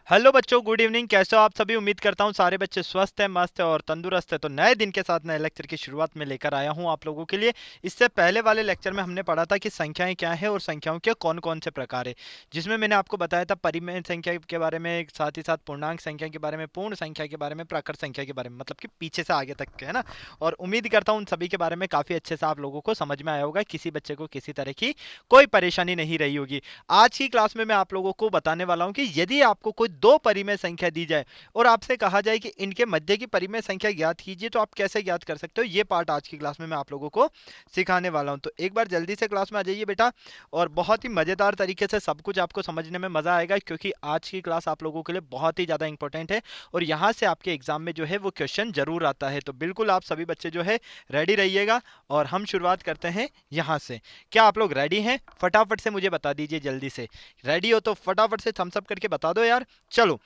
Hello बच्चों, good evening. कैसे हो आप सभी? उम्मीद करता हूँ सारे बच्चे स्वस्थ हैं, मस्त हैं और तंदुरुस्त हैं। तो नए दिन के साथ नए लेक्चर की शुरुआत में लेकर आया हूँ आप लोगों के लिए। इससे पहले वाले लेक्चर में हमने पढ़ा था कि संख्याएं क्या है और संख्याओं के कौन कौन से प्रकार है, जिसमें मैंने आपको बताया था परिमेय संख्या के बारे में, साथ ही साथ पूर्णांक संख्या के बारे में, पूर्ण संख्या के बारे में, प्राकृत संख्या के बारे में, मतलब कि पीछे से आगे तक के, है ना। और उम्मीद करता हूँ उन सभी के बारे में काफ़ी अच्छे से आप लोगों को समझ में आया होगा, किसी बच्चे को किसी तरह की कोई परेशानी नहीं रही होगी। आज की क्लास में मैं आप लोगों को बताने वाला हूं कि यदि आपको कोई दो परिमेय संख्या दी जाए और आपसे कहा जाए कि इनके मध्य की परिमेय संख्या ज्ञात कीजिए, तो आप कैसे ज्ञात कर सकते हो, ये पार्ट आज की क्लास में मैं आप लोगों को सिखाने वाला हूं। तो एक बार जल्दी से क्लास में आ जाइए बेटा, और बहुत ही मजेदार तरीके से सब कुछ आपको समझने में मजा आएगा, क्योंकि आज की क्लास आप लोगों के लिए बहुत ही ज्यादा इंपॉर्टेंट है और यहाँ से आपके एग्जाम में जो है वो क्वेश्चन जरूर आता है। तो बिल्कुल आप सभी बच्चे जो है रेडी रहिएगा और हम शुरुआत करते हैं यहाँ से। क्या आप लोग रेडी हैं? फटाफट से मुझे बता दीजिए जल्दी से। रेडी हो तो फटाफट से थम्स अप करके बता दो यार। चलो,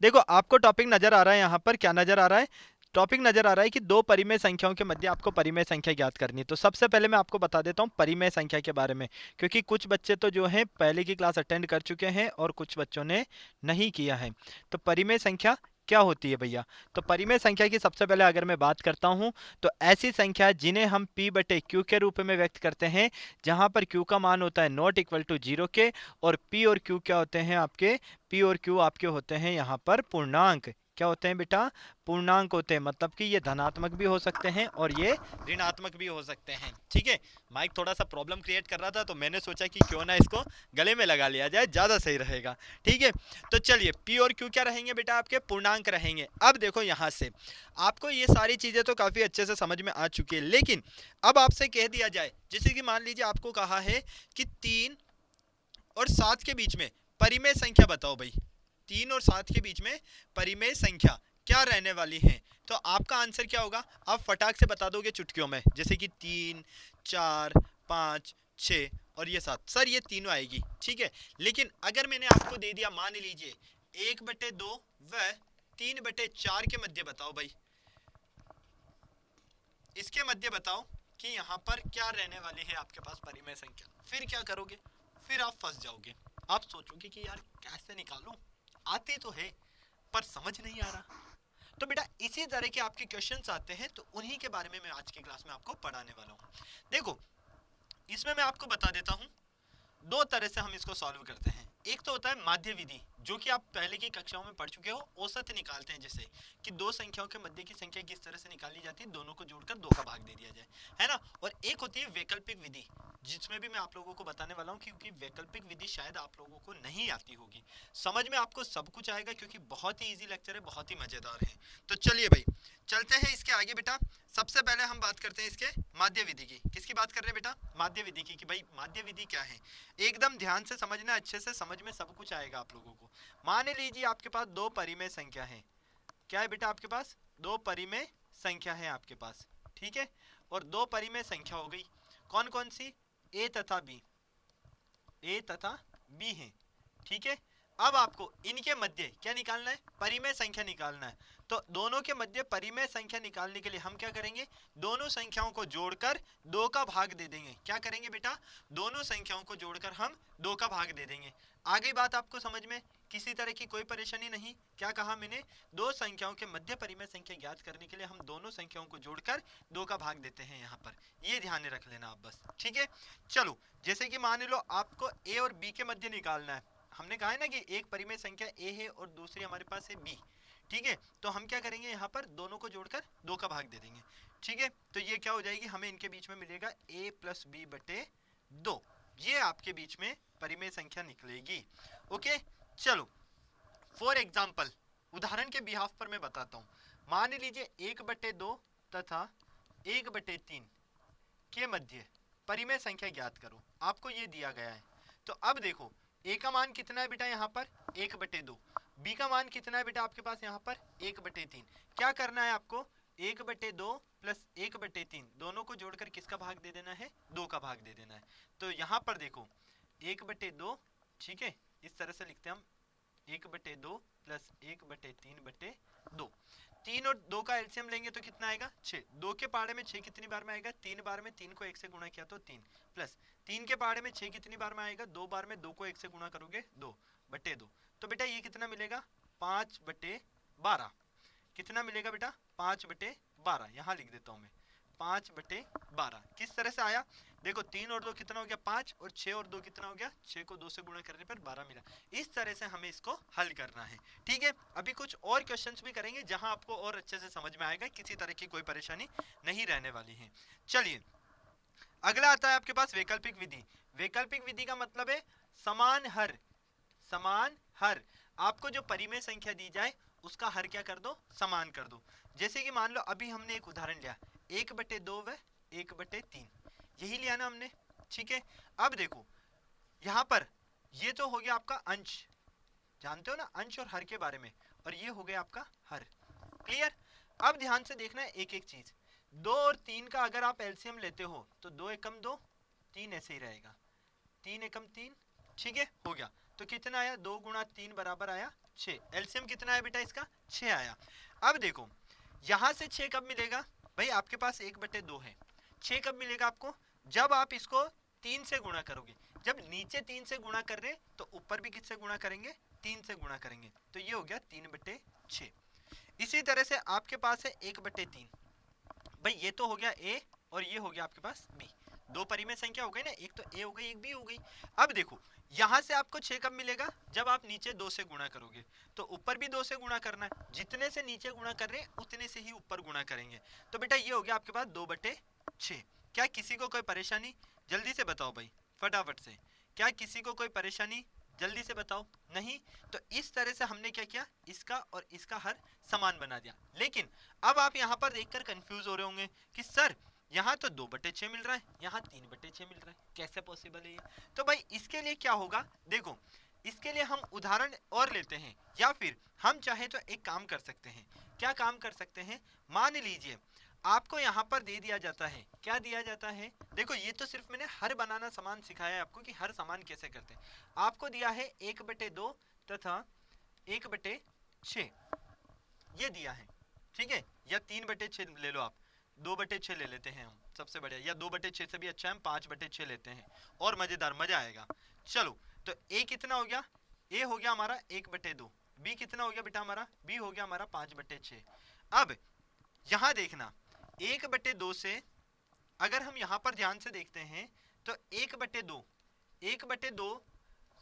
देखो आपको टॉपिक नजर आ रहा है, यहाँ पर क्या नजर आ रहा है? टॉपिक नजर आ रहा है कि दो परिमेय संख्याओं के मध्य आपको परिमेय संख्या ज्ञात करनी है। तो सबसे पहले मैं आपको बता देता हूँ परिमेय संख्या के बारे में, क्योंकि कुछ बच्चे तो जो हैं पहले की क्लास अटेंड कर चुके हैं और कुछ बच्चों ने नहीं किया है। तो परिमेय संख्या क्या होती है भैया? तो परिमेय संख्या की सबसे पहले अगर मैं बात करता हूं, तो ऐसी संख्या जिन्हें हम p बटे क्यू के रूप में व्यक्त करते हैं, जहां पर q का मान होता है नॉट इक्वल टू जीरो के, और p और q क्या होते हैं आपके? p और q आपके होते हैं यहाँ पर पूर्णांक। क्या होते हैं बेटा? पूर्णांक होते हैं, मतलब कि ये धनात्मक भी हो सकते हैं और ये ऋणात्मक भी हो सकते हैं। ठीक है, माइक थोड़ा सा प्रॉब्लम क्रिएट कर रहा था, तो मैंने सोचा कि क्यों ना इसको गले में लगा लिया जाए, ज्यादा सही रहेगा। ठीक है, तो चलिए p और q क्या रहेंगे बेटा? आपके पूर्णांक रहेंगे। अब देखो यहाँ से आपको ये सारी चीजें तो काफी अच्छे से समझ में आ चुकी है, लेकिन अब आपसे कह दिया जाए, जैसे कि मान लीजिए आपको कहा है कि 3 और 7 के बीच में परिमेय संख्या बताओ भाई। 3 और 7 के बीच में परिमेय संख्या क्या रहने वाली है? तो आपका आंसर क्या होगा? आप फटाक से बता दोगे चुटकियों में, जैसे कि 3, 4, 5, 6 और ये 7। सर ये तीनों आएगी, ठीक है। लेकिन अगर मैंने आपको दे दिया, मान लीजिए 1/2 व 3/4 के मध्य बताओ भाई, इसके मध्य बताओ कि यहाँ पर क्या रहने वाली है आपके पास परिमेय संख्या, फिर क्या करोगे? फिर आप फंस जाओगे। आप सोचोगे कि यार कैसे निकालूं, आती तो है पर समझ नहीं आ रहा। तो बेटा इसी तरह के आपके क्वेश्चंस आते हैं, तो उन्हीं के बारे में मैं आज की क्लास में आपको पढ़ाने वाला हूँ। देखो, इसमें मैं आपको बता देता हूँ, दो तरह से हम इसको सॉल्व करते हैं। एक तो होता है माध्य विधि, जो कि आप पहले की कक्षाओं में पढ़ चुके हो। औसत निकालते हैं, जैसे कि दो संख्याओं के मध्य की संख्या किस तरह से निकाली जाती है, दोनों को जोड़कर दो का भाग दे दिया जाए, है ना। और एक होती है वैकल्पिक विधि, जिसमें भी मैं आप लोगों को बताने वाला हूँ, क्योंकि वैकल्पिक विधि शायद आप लोगों को नहीं आती होगी। समझ में आपको सब कुछ आएगा, क्योंकि बहुत ही इजी लेक्चर है, बहुत ही मजेदार है। तो चलिए भाई, चलते हैं इसके आगे बेटा। सबसे पहले हम बात करते हैं इसके माध्य विधि की। किसकी बात कर रहे हैं बेटा? माध्य विधि की, कि भाई माध्य विधि क्या है। एकदम ध्यान से समझना, अच्छे से समझ में सब कुछ आएगा आप लोगों को। मान लीजिए आपके पास दो परिमेय संख्या है। क्या है बेटा आपके पास? दो परिमेय संख्या है आपके पास, ठीक है। और दो परिमेय संख्या हो गई, कौन कौन सी? ए तथा बी, ए तथा बी है, ठीक है। अब आपको इनके मध्य क्या निकालना है? परिमेय संख्या निकालना है। तो दोनों के मध्य परिमेय संख्या निकालने के लिए हम क्या करेंगे? दोनों संख्याओं को जोड़कर दो का भाग दे देंगे। क्या करेंगे बेटा? दोनों संख्याओं को जोड़कर हम दो का भाग दे देंगे। आगे बात आपको समझ में? किसी तरह की कोई परेशानी नहीं? क्या कहा मैंने? दो संख्याओं के मध्य परिमेय संख्या ज्ञात करने के लिए हम दोनों संख्याओं को जोड़कर दो का भाग देते हैं यहाँ पर। ये ध्यान में रख लेना आप बस, ठीक है। चलो, जैसे कि मान लो आपको ए और बी के मध्य निकालना है। हमने कहा है ना कि एक परिमेय संख्या ए है और दूसरी हमारे पास है बी, ठीक है। तो हम क्या करेंगे? यहाँ पर दोनों को जोड़कर दो का भाग दे देंगे, ठीक है। तो ये क्या हो जाएगी? हमें इनके बीच में मिलेगा a प्लस बी बटे 2। ये आपके बीच में परिमेय संख्या निकलेगी। ओके, चलो फॉर एग्जाम्पल, उदाहरण के बिहाफ पर मैं बताता हूँ। मान लीजिए 1/2 तथा 1/3 के मध्य परिमेय संख्या ज्ञात करो, आपको ये दिया गया है। तो अब देखो, ए का मान कितना है बेटा यहाँ पर? 1/2। बी का मान कितना है बेटा आपके पास यहाँ पर? 1/3। क्या करना है आपको? 1/2 प्लस 1/3 दोनों को जोड़कर किसका भाग दे देना है? 2 का भाग दे देना है। तो यहाँ पर देखो 1/2, ठीक है, इस तरह से लिखते हैं हम, 1/2 प्लस 1/3/2। 3 और 2 का एलसीएम लेंगे तो कितना आएगा? 6। 2 के पहाड़े में 6 कितनी बार में आएगा? 3 बार में। 3 को 1 से गुणा किया तो 3, प्लस 3 के पहाड़े में 6 कितनी बार में आएगा? 2 बार में। 2 को 1 से गुणा करोगे 2/2। तो बेटा ये कितना मिलेगा 5/12। कितना मिलेगा बेटा 5/12। यहाँ लिख देता हूँ मैं 5/12। किस तरह से आया देखो 3 और 2 कितना हो गया 5 और 6 और 2 कितना हो गया 6 को 2 से गुणा करने पर 12 मिला। इस तरह से हमें इसको हल करना है। ठीक है, अभी कुछ और क्वेश्चंस भी करेंगे जहां आपको और अच्छे से समझ में आएगा, किसी तरह की कोई परेशानी नहीं रहने वाली है। चलिए अगला आता है आपके पास वैकल्पिक विधि। वैकल्पिक विधि का मतलब है समान हर। समान हर, आपको जो परिमेय संख्या दी जाए उसका हर क्या कर दो समान कर दो। जैसे कि मान लो अभी हमने एक उदाहरण लिया 1/2 व 1/3, यही लिया ना हमने। ठीक है, अब देखो यहाँ पर ये तो हो गया आपका अंश, जानते हो ना अंश और हर के बारे में, और ये हो गया आपका हर। क्लियर। अब ध्यान से देखना है एक एक चीज। 2 और 3 का अगर आप एलसीएम लेते हो तो 2 एकम 2, 3 ऐसे ही रहेगा, 3 एकम 3। ठीक है, हो गया। तो कितना आया 2 गुणा 3 बराबर आया 6। एलसीएम कितना आया बेटा इसका 6 आया। अब देखो यहां से 6 कब मिलेगा भाई, आपके पास 1/2 है। 6 कब मिलेगा आपको, जब आप इसको 3 से गुणा करोगे। जब नीचे 3 से गुणा कर रहे तो ऊपर भी किससे गुणा करेंगे 3 से गुणा करेंगे, तो ये हो गया 3/6। इसी तरह से आपके पास है 1/3। भाई ये तो हो गया ए और ये हो गया आपके पास बी। दो परिमेय संख्या हो गई ना, एक तो ए हो गई एक बी हो गई। अब देखो यहां से आपको 6 कब मिलेगा, जब आप नीचे 2 से गुणा करोगे। तो ऊपर भी 2 से गुणा करना है, जितने से नीचे गुणा कर रहे हैं उतने से ही ऊपर गुणा करेंगे। तो बेटा ये हो गया आपके पास 2/6। क्या किसी को कोई परेशानी, जल्दी से बताओ भाई फटाफट से, क्या किसी को कोई परेशानी जल्दी से बताओ। नहीं, तो इस तरह से हमने क्या किया, इसका और इसका हर समान बना दिया। लेकिन अब आप यहाँ पर देखकर कंफ्यूज हो रहे होंगे कि सर यहाँ तो 2/6 मिल रहा है, यहाँ 3/6 मिल रहा है, कैसे पॉसिबल है ये। तो भाई इसके लिए क्या होगा, देखो इसके लिए हम उदाहरण और लेते हैं, या फिर हम चाहे तो एक काम कर सकते हैं। क्या काम कर सकते हैं, मान लीजिए आपको यहाँ पर दे दिया जाता है, क्या दिया जाता है, देखो ये तो सिर्फ मैंने हर बनाना समान सिखाया है आपको कि हर समान कैसे करते हैं। आपको दिया है 1/2 तथा 1/6 ये दिया है। ठीक है, या 3/6 ले लो आप, 2/6 ले लेते हैं हम, सबसे बढ़िया, या 2/6 से भी अच्छा हम 5/6 लेते हैं और मजेदार मजा आएगा। चलो तो ए कितना हो गया, ए हो गया हमारा 1/2, बी कितना हो गया बेटा हमारा, बी हो गया हमारा 5/6। अब यहां देखना 1/2 से अगर हम यहां पर ध्यान से देखते हैं तो 1/2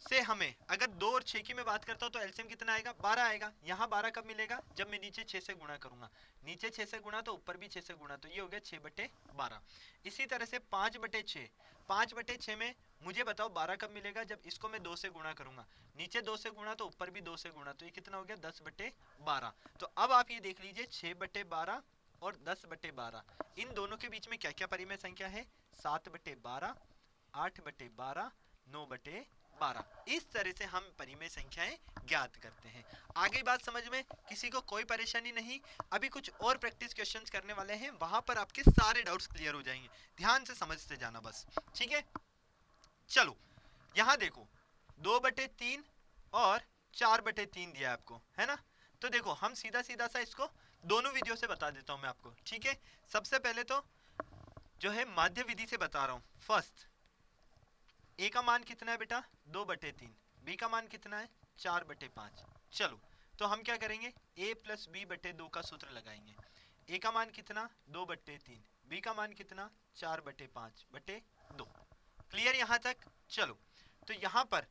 से हमें अगर 2 और 6 की मैं बात करता हूं तो एलसीएम कितना आएगा 12 आएगा। यहाँ 12 कब मिलेगा, जब मैं नीचे 6 से गुणा करूंगा, नीचे 6 से गुणा तो ऊपर भी 6 से गुणा, तो ये हो गया 6/12। इसी तरह से 5/6, 5/6 में मुझे बताओ 12 कब मिलेगा, जब इसको मैं 2 से गुणा करूंगा, नीचे 2 से गुणा तो ऊपर भी 2 से गुणा, तो ये कितना हो गया 10/12। तो अब आप ये देख लीजिए 6/12 और 10/12, इन दोनों के बीच में क्या क्या परिमेय संख्या है, 7/12, 8/12, 9/12। इस तरह से हम परिमेय संख्याएं ज्ञात करते हैं। आगे बात समझ में, किसी को कोई परेशानी नहीं। अभी कुछ और प्रैक्टिस क्वेश्चंस करने वाले हैं, वहां पर आपके सारे डाउट्स क्लियर हो जाएंगे, ध्यान से समझते जाना बस। ठीक है, चलो यहां देखो 2/3 और 4/3 दिया है आपको, है ना। तो देखो हम सीधा सीधा सा इसको दोनों विधियों से बता देता हूं मैं आपको। ठीक है, सबसे पहले तो जो है माध्य विधि से बता रहा हूं। फर्स्ट ए का मान कितना है बेटा 2/3, बी का मान कितना है 4/5। चलो तो हम क्या करेंगे a प्लस b/2 का सूत्र लगाएंगे। ए का मान कितना 2/3, बी का मान कितना 4/5/2। क्लियर यहाँ तक। चलो तो यहाँ पर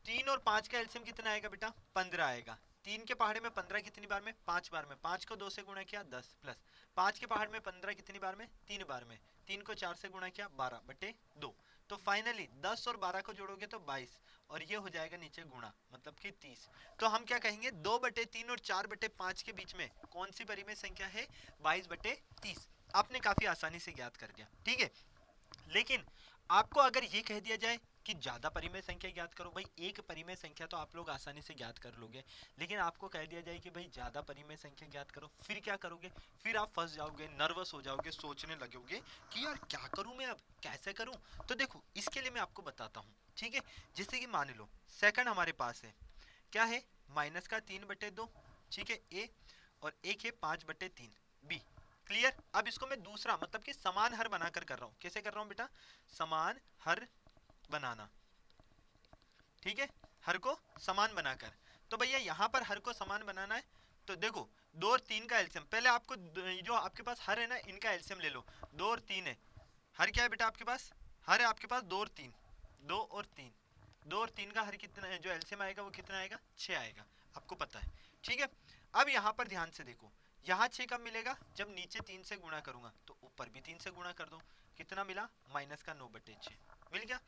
3 और 5 का एलसीएम कितना आएगा बेटा 15 आएगा। 3 के पहाड़े में 15 कितनी बार में 5 बार में, 5 को 2 से गुणा किया 10 प्लस 5 के पहाड़ में 15 कितनी बार में 3 बार में, 3 को 4 से गुणा किया 12/2। तो फाइनली 10 और 12 को जोड़ोगे तो 22 और ये हो जाएगा नीचे गुणा, मतलब कि 30। तो हम क्या कहेंगे 2/3 और 4/5 के बीच में कौन सी परिमेय संख्या है 22/30। आपने काफी आसानी से ज्ञात कर दिया। ठीक है, लेकिन आपको अगर ये कह दिया जाए कि ज्यादा परिमेय संख्या ज्ञात करो, भाई एक परिमेय संख्या तो आप लोग आसानी से ज्ञात कर लोगे, लेकिन आपको कह दिया जाए कि भाई ज्यादा परिमेय संख्या ज्ञात करो, फिर क्या करोगे, फिर आप फंस जाओगे, नर्वस हो जाओगे, सोचने लगोगे कि यार क्या करूं मैं, अब कैसे करूं। तो देखो इसके लिए मैं आपको बताता हूँ। ठीक है, जैसे कि मान लो सेकंड हमारे पास है, क्या है माइनस का 3/2। ठीक है, ए और एक है 5/3 बी। क्लियर। अब इसको मैं दूसरा मतलब कि समान हर बनाकर कर रहा हूं। कैसे कर रहा हूं बेटा, समान हर बनाना। ठीक है, हर को समान बनाकर। तो भैया यहाँ पर हर को समान बनाना है, तो देखो 2 और 3 का एलसीएम, पहले आपको जो आपके पास हर है ना इनका एलसीएम ले लो। 2 और 3 है, हर क्या है बेटा आपके पास, हर है आपके पास 2 और 3, 2 और 3, 2 और 3 का हर कितना है, जो एलसीएम आएगा वो कितना आएगा, 6 आएगा, आपको पता है, ठीक है। अब यहाँ पर ध्यान से देखो, यहाँ 6 कब मिलेगा, जब नीचे 3 से गुणा करूंगा, तो ऊपर भी 3 से गुणा कर दो, कितना मिला, माइनस का 9/6 मिल गया।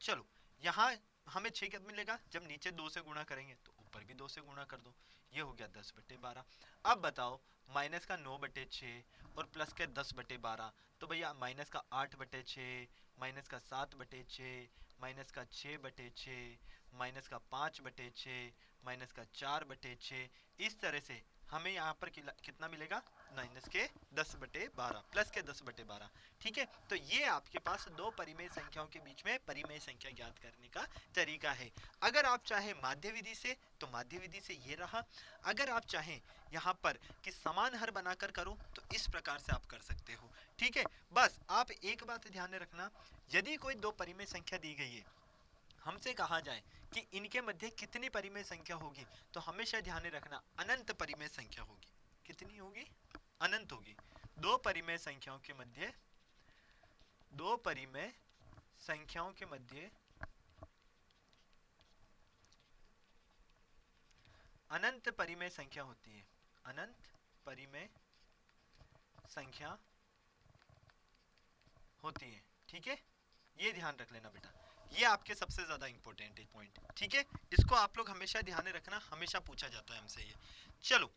चलो यहाँ हमें 6 कब मिलेगा, जब नीचे 2 से गुणा करेंगे तो ऊपर भी 2 से गुणा कर दो, ये हो गया 10/12। अब बताओ माइनस का 9/6 और प्लस के 10/12, तो भैया माइनस का 8/6, माइनस का 7/6, माइनस का 6/6, माइनस का 5/6, माइनस का 4/6, इस तरह से हमें यहाँ पर कितना मिलेगा, माइनस के 10/12 प्लस के 10/12, ठीक है। तो ये आपके पास दो परिमेय संख्याओं के बीच में परिमेय संख्या ज्ञात करने का तरीका है। अगर आप चाहे माध्य विधि से तो माध्य विधि से ये रहा, अगर आप चाहें यहाँ पर कि समान हर बनाकर करो तो इस प्रकार से आप कर सकते हो, ठीक है। बस आप एक बात ध्यान में रखना, यदि कोई दो परिमेय संख्या दी गई है, हमसे कहा जाए कि इनके मध्य कितनी परिमेय संख्या होगी, तो हमेशा ध्यान में रखना अनंत परिमेय संख्या होगी। कितनी होगी, अनंत होगी। दो परिमेय संख्याओं के मध्य, दो परिमेय संख्याओं के मध्य अनंत परिमेय संख्या होती है, अनंत परिमेय संख्या होती है, ठीक है। ये ध्यान रख लेना बेटा, ये आपके सबसे ज्यादा इंपॉर्टेंट है पॉइंट, ठीक है। इसको आप लोग हमेशा ध्यान में रखना, हमेशा पूछा जाता है हमसे ये। चलो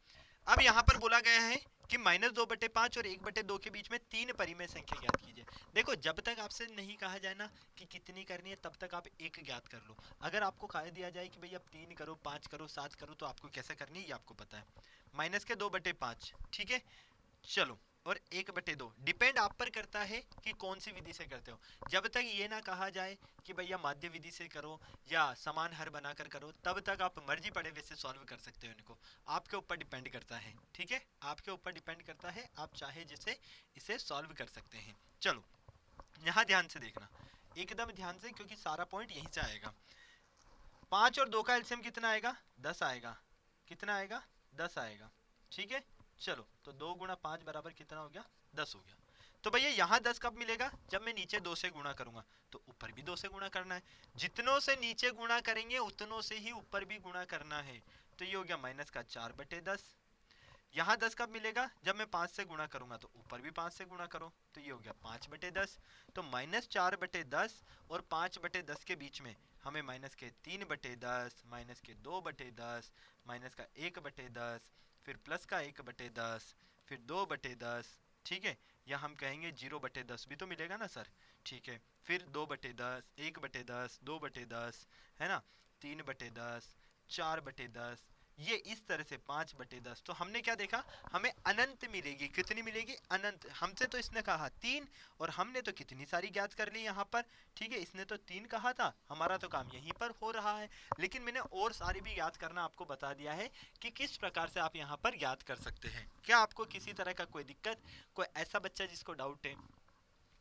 अब यहाँ पर बोला गया है कि -2/5 और 1/2 के बीच में 3 परिमेय संख्या ज्ञात कीजिए। देखो जब तक आपसे नहीं कहा जाए ना कि कितनी करनी है, तब तक आप एक ज्ञात कर लो। अगर आपको कह दिया जाए कि भैया 3 करो, 5 करो, 7 करो, तो आपको कैसे करनी है ये आपको पता है। -2/5, ठीक है। चलो और 1/2 डिपेंड आप पर करता है कि कौन सी विधि से करते हो। जब तक ये ना कहा जाए कि भैया माध्य विधि से करो या समान हर बनाकर करो, तब तक आप मर्जी पड़े वैसे सॉल्व कर सकते हो इनको, आपके ऊपर डिपेंड करता है, ठीक है। आपके ऊपर डिपेंड करता है, आप चाहे जिसे इसे सॉल्व कर सकते हैं। चलो यहाँ ध्यान से देखना, एकदम ध्यान से, क्योंकि सारा पॉइंट यहीं से आएगा। 5 और 2 का एलसीएम कितना आएगा, 10 आएगा, कितना आएगा, 10 आएगा, ठीक है। चलो तो 2 गुणा 5 बराबर कितना हो गया, 10 हो गया। तो भैया यहाँ 10 कब मिलेगा, जब मैं नीचे 2 से गुणा करूंगा, तो ऊपर भी 2 से गुणा करना है। जितनों से नीचे गुणा करेंगे उतनों से ही ऊपर भी गुणा करना है। तो ये हो गया माइनस का 4/10। यहाँ 10 कब मिलेगा, जब मैं 5 से गुणा करूंगा, तो ऊपर भी 5 से गुणा करो, तो ये हो गया 5/10। तो -4/10 और 5/10 के बीच में हमें माइनस के 3/10, माइनस के 2/10, माइनस का 1/10, फिर प्लस का 1/10, फिर 2/10, ठीक है। या हम कहेंगे 0/10 भी तो मिलेगा ना सर, ठीक है। फिर 2/10, 1/10, 2/10, है ना, 3/10, 4/10, ये इस तरह से 5/10। तो हमने क्या देखा, हमें अनंत मिलेगी, कितनी मिलेगी, अनंत। हमसे तो इसने कहा 3 और हमने तो कितनी सारी ज्ञात कर ली यहाँ पर, ठीक है। इसने तो 3 कहा था, हमारा तो काम यहीं पर हो रहा है, लेकिन मैंने और सारी भी ज्ञात करना आपको बता दिया है कि किस प्रकार से आप यहाँ पर ज्ञात कर सकते हैं। क्या आपको किसी तरह का कोई दिक्कत, कोई ऐसा बच्चा जिसको डाउट है,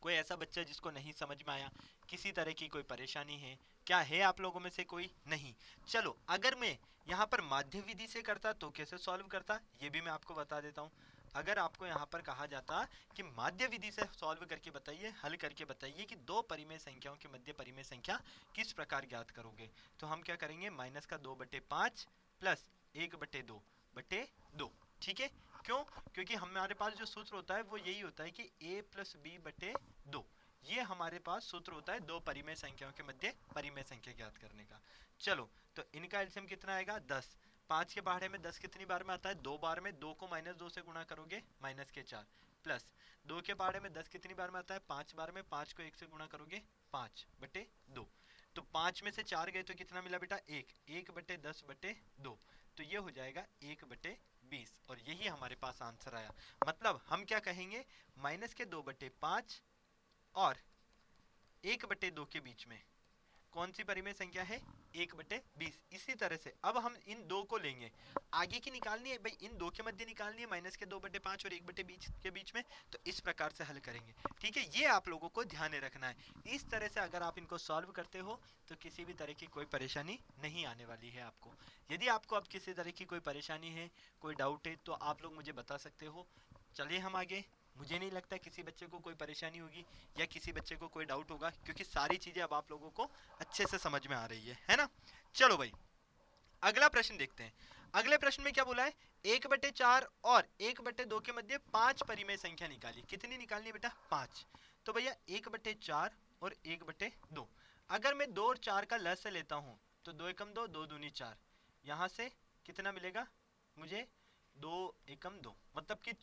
कोई ऐसा बच्चा जिसको नहीं समझ में आया, किसी तरह की कोई परेशानी है, क्या है आप लोगों में से कोई, नहीं। चलो अगर मैं यहाँ पर माध्य विधि से करता तो कैसे सॉल्व करता, ये भी मैं आपको बता देता हूँ। अगर आपको यहाँ पर कहा जाता कि माध्य विधि से सॉल्व करके बताइए, हल करके बताइए कि दो परिमेय संख्याओं के मध्य परिमेय संख्या किस प्रकार ज्ञात करोगे, तो हम क्या करेंगे, माइनस का 2/5 प्लस 1/2/2, ठीक है। क्यों, क्योंकि हमारे पास जो सूत्र होता है वो यही होता है कि a + b/2, ये हमारे पास सूत्र होता है दो परिमेय संख्याओं के मध्य परिमेय संख्या ज्ञात करने का। चलो तो इनका एलसीएम कितना आएगा, 10। 5 के पहाड़े में 10 कितनी बार में आता है, 2 बार में। 2 को -2 से गुणा करोगे, माइनस के 4, प्लस 2 के पहाड़े में 10 कितनी बार में आता है, 5 बार में। 5 को 1 से गुणा करोगे, 5/2। तो 5 में से 4 गए तो कितना मिला बेटा, 1। 1/10/2, तो ये हो जाएगा 1/20, और यही हमारे पास आंसर आया। मतलब हम क्या कहेंगे, माइनस के 2/5 और 1/2 के बीच में कौन सी परिमेय संख्या है, 1/20। इसी तरह से अब हम इन दो को लेंगे, आगे की निकालनी है भाई, इन दो के मध्य निकालनी है, माइनस के 2/5 और 1/20 के बीच में, तो इस प्रकार से हल करेंगे। ठीक है, ये आप लोगों को ध्यान में रखना है। इस तरह से अगर आप इनको सॉल्व करते हो तो किसी भी तरह की कोई परेशानी नहीं आने वाली है आपको। यदि आपको अब किसी तरह की कोई परेशानी है, कोई डाउट है, तो आप लोग मुझे बता सकते हो। चलिए हम आगे। मुझे नहीं लगता किसी बच्चे को कोई परेशानी होगी या किसी बच्चे को कोई डाउट होगा, क्योंकि सारी चीजें अब आप लोगों को अच्छे से समझ में आ रही है ना। चलो भाई अगला प्रश्न देखते हैं। अगले प्रश्न में क्या बोला है, 1/4 और 1/2 के मध्य 5 परिमेय संख्या निकाली। कितनी निकालनी है बेटा, 5। तो भैया 1/4 और 1/2, अगर मैं 2 और 4 का लस लेता हूं तो 2 एकम 2, 2 दूनी 4, यहां से कितना मिलेगा मुझे, 2 एकम 2, मतलब कि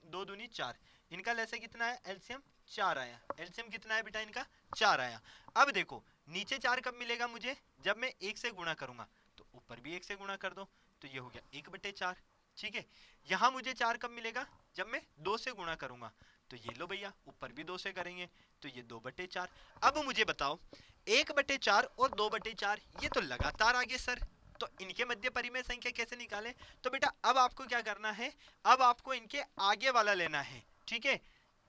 2 दूनी 4, इनका लैसे कितना है, एलसीएम 4 आया। एलसीएम कितना है बेटा इनका, 4 आया। अब देखो नीचे 4 कब मिलेगा मुझे, जब मैं 1 से गुणा करूंगा, तो ऊपर भी 1 से गुणा कर दो, तो ये हो गया 1/4। ठीक है, यहाँ मुझे 4 कब मिलेगा, जब मैं 2 से गुणा करूंगा, तो ये लो भैया ऊपर भी 2 से करेंगे, तो ये 2/4। अब मुझे बताओ 1/4 और 2/4 ये तो लगातार आगे सर, तो इनके मध्य परिमेय संख्या कैसे निकालें। तो बेटा अब आपको क्या करना है, अब आपको इनके आगे वाला लेना है। ठीक है,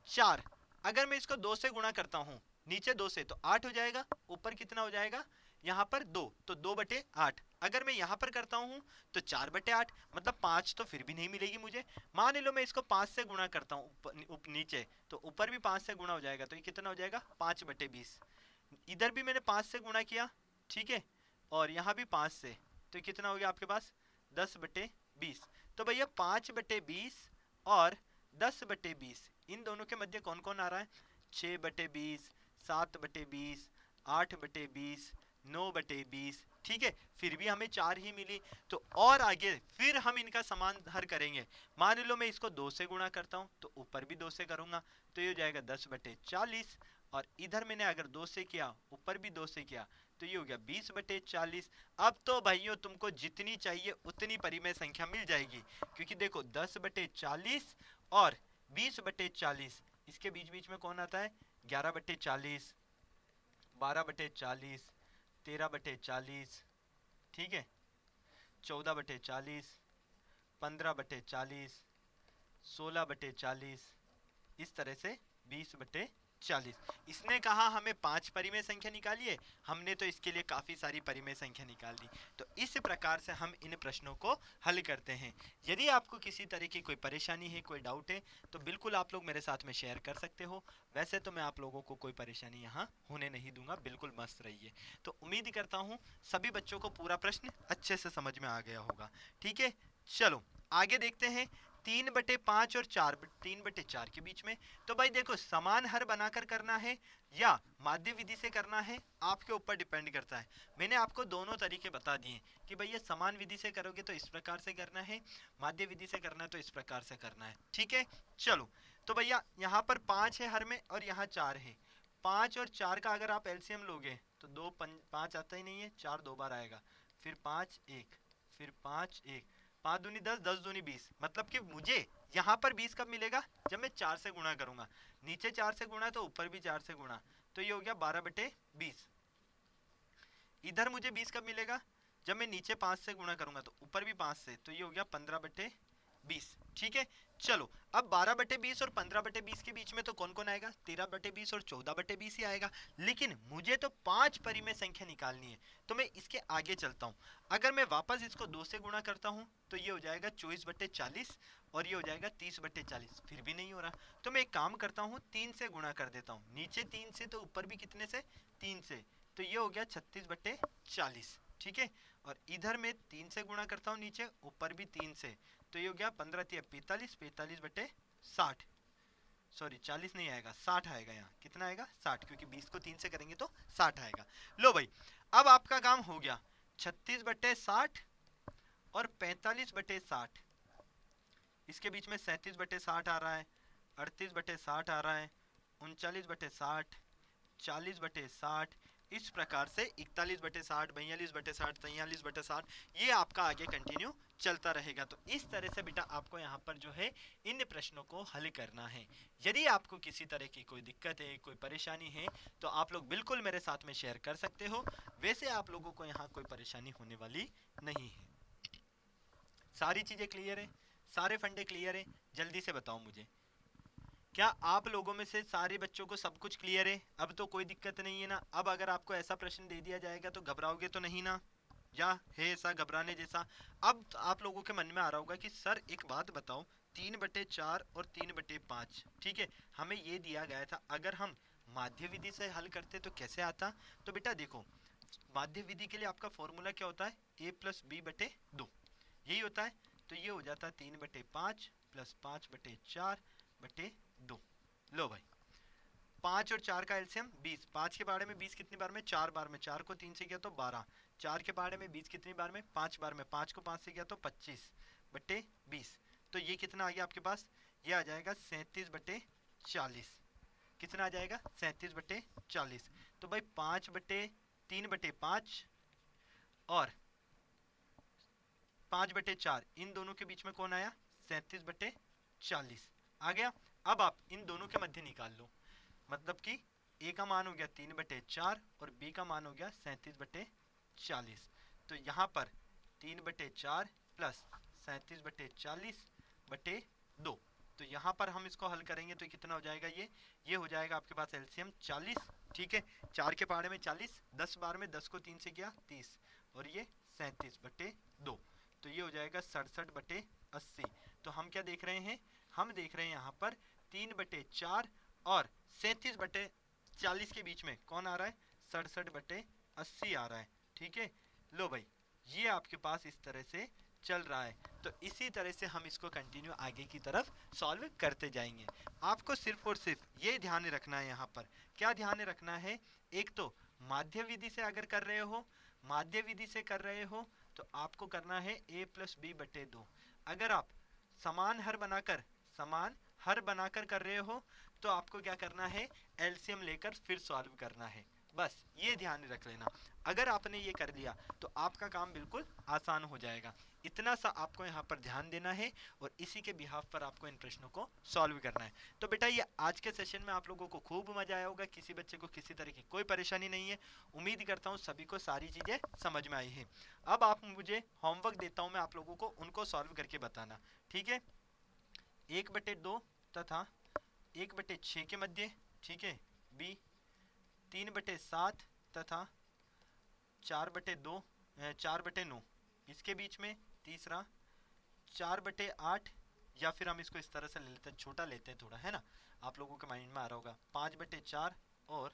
4, अगर मैं इसको 2 से गुणा करता हूं, नीचे 2 से, तो 8 हो जाएगा, ऊपर कितना हो जाएगा, यहाँ पर 2, तो 2/8। अगर मैं यहाँ पर करता हूँ तो 4/8, मतलब 5 तो फिर भी नहीं मिलेगी मुझे। मान लो मैं इसको 5 से गुणा करता हूँ नीचे, तो ऊपर भी 5 से गुणा हो जाएगा, तो ये कितना हो जाएगा, 5/20। इधर भी मैंने 5 से गुणा किया, ठीक है, और यहाँ भी 5 से, तो कितना हो गया आपके पास, 10/20। तो भैया 5/20 और 10/20, इन दोनों के मध्य कौन कौन आ रहा है, 6/20, 7/20, 8/20, 9/20। ठीक है, फिर भी हमें 4 ही मिली, तो और आगे फिर हम इनका समान हर करेंगे। मान लो मैं इसको 2 से गुणा करता हूं, तो ऊपर भी 2 से करूंगा, तो ये हो जाएगा 10/40, और इधर मैंने अगर 2 से किया, ऊपर भी 2 से किया, तो ये हो गया 20/40। अब तो भाइयों तुमको जितनी चाहिए उतनी परिमेय संख्या मिल जाएगी, क्योंकि देखो 10/40 और 20/40, इसके बीच बीच में कौन आता है, 11/40, 12/40, 13/40, ठीक है, 14/40, 15/40, 16/40, इस तरह से 20/40। इसने कहा हमें 5 परिमेय संख्या निकालिए, हमने तो इसके लिए काफी सारी परिमेय संख्या निकाल दी। तो इस प्रकार से हम इन प्रश्नों को हल करते हैं। यदि आपको किसी तरह की कोई परेशानी है, कोई डाउट है, तो बिल्कुल आप लोग मेरे साथ में शेयर कर सकते हो। वैसे तो मैं आप लोगों को कोई परेशानी यहाँ होने नहीं दूंगा, बिल्कुल मस्त रहिए। तो उम्मीद करता हूँ सभी बच्चों को पूरा प्रश्न अच्छे से समझ में आ गया होगा। ठीक है, चलो आगे देखते हैं। 3/5 और 3/4 के बीच में, तो भाई देखो समान हर बनाकर करना है या माध्य विधि से करना है, आपके ऊपर डिपेंड करता है। मैंने आपको दोनों तरीके बता दिए कि भैया समान विधि से करोगे तो इस प्रकार से करना है, माध्य विधि से करना है तो इस प्रकार से करना है। ठीक है, चलो तो भैया यहाँ पर 5 है हर में और यहाँ 4 है। 5 और 4 का अगर आप एलसीएम लोगे तो 5 आता ही नहीं है, 4 2 बार आएगा, फिर 5 1, फिर 5 1, 5 दूनी 10, 10 दूनी 20, मतलब कि मुझे यहाँ पर 20 कब मिलेगा, जब मैं 4 से गुणा करूंगा। नीचे 4 से गुणा तो ऊपर भी 4 से गुणा, तो ये हो गया 12/20। इधर मुझे 20 कब मिलेगा, जब मैं नीचे 5 से गुणा करूंगा, तो ऊपर भी 5 से, तो ये हो गया 15/20। ठीक है, चलो अब 12/20 और 15/20 के बीच में तो कौन कौन आएगा, 13/20 और 14/20 ही आएगा। लेकिन मुझे तो 5 परिमेय संख्या निकालनी है, तो मैं इसके आगे चलता हूँ। अगर मैं वापस इसको 2 से गुणा करता हूँ तो ये हो जाएगा 24/40 और ये हो जाएगा 30/40, फिर भी नहीं हो रहा, तो मैं एक काम करता हूँ 3 से गुणा कर देता हूँ। नीचे 3 से तो ऊपर भी कितने से, 3 से, तो ये हो गया 36/40। ठीक है, और इधर मैं 3 से गुणा करता हूँ नीचे, ऊपर भी 3 से, तो ये हो गया 15 3 45, 45/60, सॉरी 40 नहीं आएगा, 60 आएगा। यहाँ कितना आएगा, 60, क्योंकि 20 को 3 से करेंगे तो 60 आएगा। लो भाई अब आपका काम हो गया, 36/60 और 45/60, इसके बीच में 37/60 आ रहा है, 38/60 आ रहा है, 39/60, 40/60, इस प्रकार से 41/60, 42/60, 43/60 ये आपका आगे कंटिन्यू चलता रहेगा। तो इस तरह से बेटा आपको यहाँ पर जो है इन प्रश्नों को हल करना है। यदि आपको किसी तरह की कोई दिक्कत है, कोई परेशानी है, तो आप लोग बिल्कुल मेरे साथ में शेयर कर सकते हो। वैसे आप लोगों को यहाँ कोई परेशानी होने वाली नहीं है। सारी चीजें क्लियर है, सारे फंडे क्लियर है? जल्दी से बताओ मुझे, क्या आप लोगों में से सारे बच्चों को सब कुछ क्लियर है? अब तो कोई दिक्कत नहीं है ना? अब अगर आपको ऐसा प्रश्न दे दिया जाएगा तो घबराओगे तो नहीं ना? या है ऐसा घबराने जैसा? अब तो आप लोगों के मन में आ रहा होगा कि सर एक बात बताओ, 3/4 और 3/5, ठीक है, हमें ये दिया गया था, अगर हम माध्य विधि से हल करते तो कैसे आता? तो बेटा देखो, माध्य विधि के लिए आपका फॉर्मूला क्या होता है? a+b/2 यही होता है। तो ये हो जाता है 3/5 प्लस 5/4/2। लो भाई, 5 और 4 का एलसीएम 20, 5 के बारे में 20 कितनी बार में? 4 बार में, 4 को 3 से किया तो 12, 4 के बारे में 20 कितनी बार में? 5 बार में, 5 को 5 से किया तो 25/20। तो ये कितना आ गया आपके पास? ये आ जाएगा 37/40। कितना आ जाएगा? 37/40। तो भाई 5/3/5 और 5/4 इन दोनों के बीच में कौन आया? 37/40 आ गया। अब आप इन दोनों के मध्य निकाल लो, मतलब कि ए का मान हो गया 3/4 और बी का मान हो गया 37/40। तो यहाँ पर 3/4 प्लस 37/40/2। तो यहाँ पर हम इसको हल करेंगे तो कितना हो जाएगा? ये हो जाएगा आपके पास एलसीएम 40, ठीक है। 4 के पहाड़े में 40, 10 बार में 10 को 3 से किया 30 और ये 37/2। तो ये हो जाएगा 67/80। तो हम क्या देख रहे हैं? हम देख रहे हैं यहाँ पर 3/4 और 37/40 के बीच में कौन आ रहा है? 67/80 आ रहा है, ठीक है। लो भाई, ये आपके पास इस तरह से चल रहा है। तो इसी तरह से हम इसको कंटिन्यू आगे की तरफ सॉल्व करते जाएंगे। आपको सिर्फ और सिर्फ ये ध्यान रखना है, यहाँ पर क्या ध्यान रखना है? एक तो माध्य विधि से अगर कर रहे हो, माध्य विधि से कर रहे हो तो आपको करना है a+b/2। अगर आप समान हर बनाकर कर रहे हो तो आपको क्या करना है? एलसीएम लेकर फिर सॉल्व करना है। बस ये ध्यान रख लेना। अगर आपने ये कर लिया तो आपका काम बिल्कुल आसान हो जाएगा। इतना सा आपको यहाँ पर ध्यान देना है और इसी के बिहाफ पर आपको इन प्रश्नों को सॉल्व करना है। तो बेटा ये आज के सेशन में आप लोगों को खूब मजा आया होगा। किसी बच्चे को किसी तरह की कोई परेशानी नहीं है। उम्मीद करता हूँ सभी को सारी चीज़ें समझ में आई हैं। अब आप मुझे होमवर्क देता हूँ मैं आप लोगों को, उनको सॉल्व करके बताना, ठीक है। 1/2 तथा 1/6 के मध्य, ठीक है, बी 3/7 तथा 4/2 4/9 इसके बीच में, तीसरा 4/8 या फिर हम इसको इस तरह से ले लेते हैं, छोटा लेते हैं थोड़ा, है ना, आप लोगों के माइंड में आ रहा होगा, 5/4 और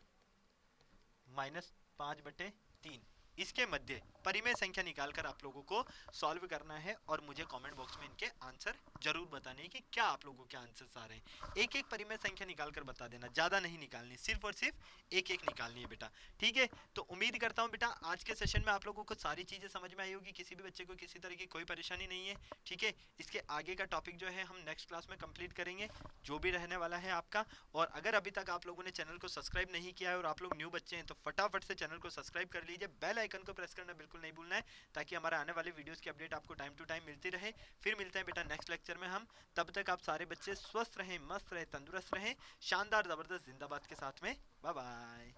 -5/3 इसके मध्य परिमेय संख्या निकालकर आप लोगों को सॉल्व करना है और मुझे कमेंट बॉक्स में इनके आंसर जरूर बताने हैं कि क्या आप लोगों के आंसर्स आ रहे हैं। एक एक परिमेय संख्या निकालकर बता देना, ज़्यादा नहीं निकालनी, सिर्फ और सिर्फ एक एक निकालनी है बेटा, ठीक है। तो उम्मीद करता हूँ बेटा आज के सेशन में आप लोगों को सारी चीज़ें समझ में आई होगी, किसी भी बच्चे को किसी तरह की कोई परेशानी नहीं है, ठीक है। इसके आगे का टॉपिक जो है हम नेक्स्ट क्लास में कंप्लीट करेंगे, जो भी रहने वाला है आपका। और अगर अभी तक आप लोगों ने चैनल को सब्सक्राइब नहीं किया है और आप लोग न्यू बच्चे हैं तो फटाफट से चैनल को सब्सक्राइब कर लीजिए, बेल आइकन को प्रेस करना बिल्कुल नहीं भूलना है, ताकि हमारे आने वाले वीडियोस की अपडेट आपको टाइम टू टाइम मिलती रहे। फिर मिलते हैं बेटा नेक्स्ट लेक्चर में हम, तब तक आप सारे बच्चे स्वस्थ रहें, मस्त रहें, तंदुरुस्त रहें, शानदार जबरदस्त जिंदाबाद के साथ में। Bye bye.